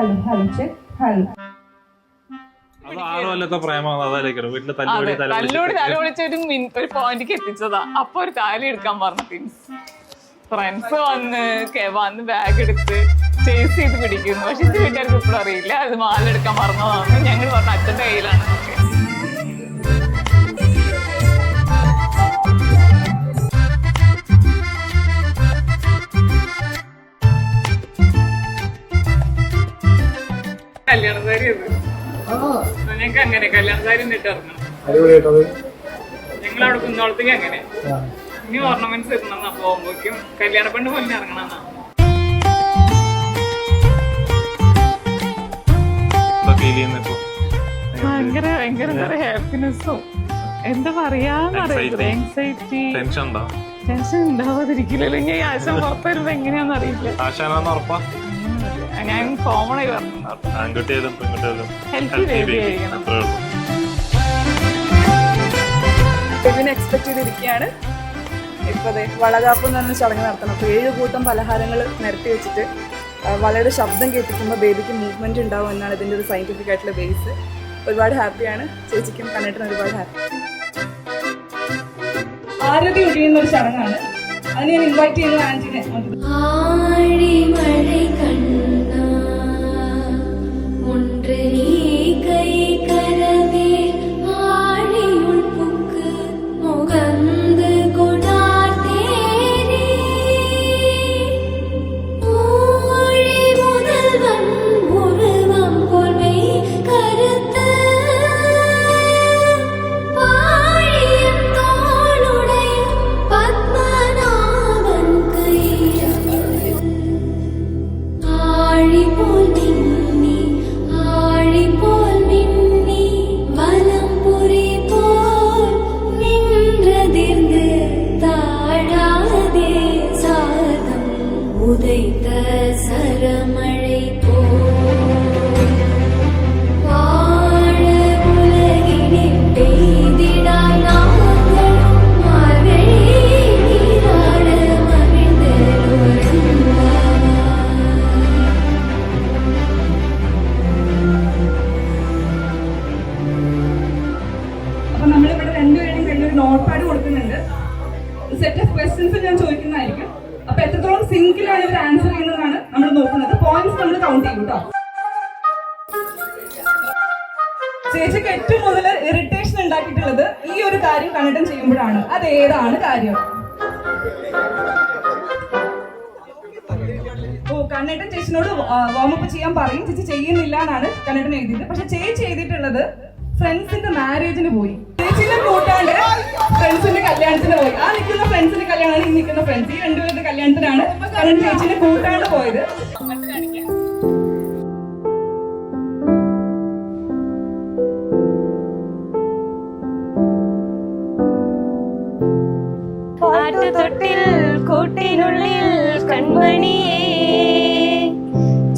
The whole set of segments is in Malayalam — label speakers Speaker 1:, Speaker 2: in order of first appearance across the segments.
Speaker 1: Hello hello check hello.
Speaker 2: തല്ലോട് തല വിളിച്ച ഒരു പോയിന്റിക്ക് എത്തിച്ചതാ. അപ്പൊ ഒരു താലി എടുക്കാൻ പറഞ്ഞു. ഫ്രണ്ട്സ് വന്ന് ബാഗ് എടുത്ത് ചേസ് ചെയ്ത് പിടിക്കുന്നു. പക്ഷെ ഇത് വീട്ടുകാർക്ക് ഇപ്പോഴും അറിയില്ല അത് മാല എടുക്കാൻ മറന്നതാണെന്ന്. ഞങ്ങൾ പറഞ്ഞ അച്ഛന്റെ കയ്യിലാണ്. കല്യാണ സാരി അത് ഞങ്ങൾക്ക് അങ്ങനെ കല്യാണ സാരി ഇട്ട് ഇറങ്ങണം. ഞങ്ങൾ അവിടെ കുന്നോളത്തേക്ക് അങ്ങനെ ഇനി ഓർണമെന്റ്സ് ഇടണം. പോകുമ്പോഴേക്കും കല്യാണ പെണ്ണ് പോലെ ഇറങ്ങണം. ഭയങ്കര ഭയങ്കര ഹാപ്പിനെസ്സും എന്താ പറയാന്നറിയില്ല. Anxiety tension ഉണ്ടാവാതിരിക്കില്ലല്ലോ. ഇനി ആശം പുറത്ത് വരുമ്പോ എങ്ങനെയാന്ന് അറിയില്ല. ഞാൻ കോമൺ ആയി പറഞ്ഞു ഹെൽത്തി ബേബി ആയിരിക്കണം.
Speaker 1: ബേബിനെ എക്സ്പെക്ട് ചെയ്തിരിക്കുകയാണ്. ഇപ്പൊ വളകാപ്പ് എന്ന് പറഞ്ഞ ചടങ്ങ് നടത്തണം. അപ്പോൾ 7 കൂട്ടം പലഹാരങ്ങൾ നിരത്തി വെച്ചിട്ട് വളയുടെ ശബ്ദം കേൾപ്പിക്കുമ്പോൾ ബേബിക്ക് മൂവ്മെന്റ് ഉണ്ടാവും എന്നാണ് ഇതിൻ്റെ ഒരു സയന്റിഫിക് ആയിട്ടുള്ള ബേസ്. ഒരുപാട് ഹാപ്പിയാണ്. ചേച്ചിക്കും കണ്ടിട്ടും ഒരുപാട് ഹാപ്പി. ആരതി ഒഴിയുന്ന ഒരു ചടങ്ങാണ്. അതിന് ഞാൻ ഇൻവൈറ്റ് ചെയ്യുന്നു ആന്റിനെ. നോട്ട്പാഡ് കൊടുക്കുന്നുണ്ട്. സെറ്റ് ഓഫ് ക്വസ്റ്റ്യൻസ് ഞാൻ ചോദിക്കുന്നതായിരിക്കും. അപ്പൊ എത്രത്തോളം സിംഗിളാണ് ഇവർ ആൻസർ ചെയ്യുന്നതാണ് നമ്മൾ നോക്കുന്നത്. പോയിന്റ്സ് നമ്മൾ കൗണ്ട് ചെയ്യും കേട്ടോ. ചേച്ചിക്ക് ഏറ്റവും കൂടുതൽ ഇറിറ്റേഷൻ ഉണ്ടാക്കിയിട്ടുള്ളത് ഈ ഒരു കാര്യം കണ്ടിട്ടും ചെയ്യുമ്പോഴാണ്. അത് ഏതാണ് കാര്യം? കണ്ണേട്ടൻ ചേച്ചിനോട് വാമപ്പ് ചെയ്യാൻ പറയും. ചേച്ചി ചെയ്യുന്നില്ല എന്നാണ് കണ്ണേട്ടൻ എഴുതിയത്. പക്ഷെ ചേച്ചി എഴുതിയിട്ടുള്ളത് ഫ്രണ്ട്സിന്റെ മാരേജിന് പോയി. ചേച്ചിനെ കൂട്ടാണ്ട് ഫ്രണ്ട്സിന്റെ കല്യാണത്തിന് പോയി. ആ നിൽക്കുന്ന ഫ്രണ്ട്സിന്റെ കല്യാണമാണ് ഈ നിൽക്കുന്ന ഫ്രണ്ട്സ്. ഈ രണ്ടുപേരുടെ കല്യാണത്തിനാണ് കാരണം ചേച്ചിനെ കൂട്ടാണ്ട് പോയത്.
Speaker 3: തൊട്ടിൽ കൂട്ടിനുള്ളിൽ കൺമണിയേ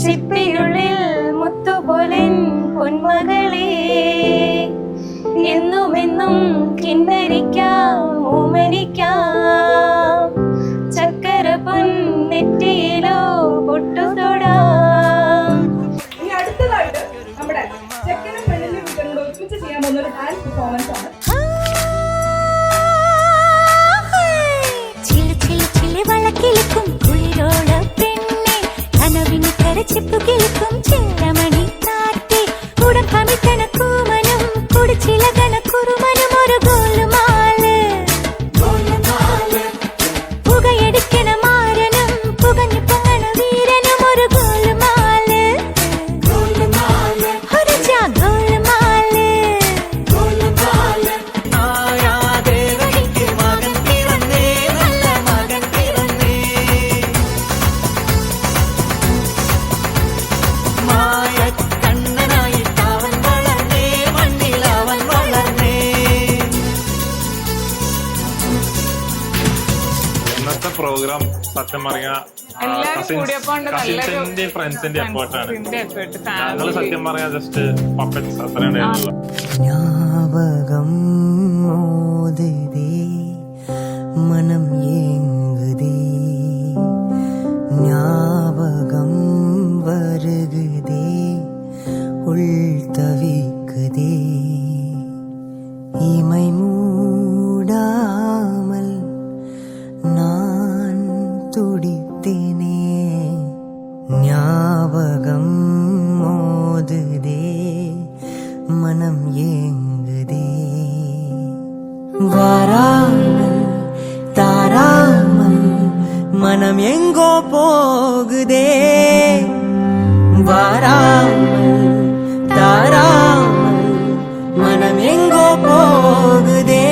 Speaker 3: ചിപ്പിനുള്ളിൽ മുത്തുപോലൻ പൊന്മകളേ എന്നുമെന്നും കിന്നരിക്കാം ഓമനിക്കാം ചക്കര പൊന്നെറ്റിയിലോ പൊട്ടുതൊടാം.
Speaker 1: ഇനി അടുത്തതായിട്ട് നമ്മുടെ ചെക്കനും പെണ്ണിന്റെ വീട്ടിനോട് ഒരുമിച്ച് ചെയ്യാൻ പോകുന്ന ഒരു ഡാൻസ് പെർഫോമൻസ് ആണ്.
Speaker 3: വളക്കിളിക്കും കുളിരോള പെണ്ണെ കനവിന് കരച്ചിപ്പു കിളിക്കും ചെല്ലമണി കാറ്റി ഉടൻ കമിത്തന കൂമനും കുടിച്ചില കണക്കുറുമനും ഒരു ഗോലുമാല് പുകയടിക്കണ മാരനും പുകഞ്ഞു പൊങ്ങണ വീരനും ഒരു ഗോലുമാല് ഒരു ജാ ഗോലുമാല്
Speaker 4: പ്രോഗ്രാം സത്യം പറഞ്ഞ കസിൻസിന്റെ ഫ്രണ്ട്സിന്റെ എഫേർട്ടാണ്. ഞങ്ങള് സത്യം പറയാ ജസ്റ്റ് പപ്പറ്റ്സ് അത്രയാണ്.
Speaker 5: ஞாபகம் மோதுதே மனம் ஏங்குதே ஞாபகம் வருகுதே பார்த்தேனே ஞாபகம் மோதுதே மனம் ஏங்குதே வாராமல் தாராமல் மனம் எங்கோ போகுதே வாராமல் தாராமல் மனம் எங்கோ போகுதே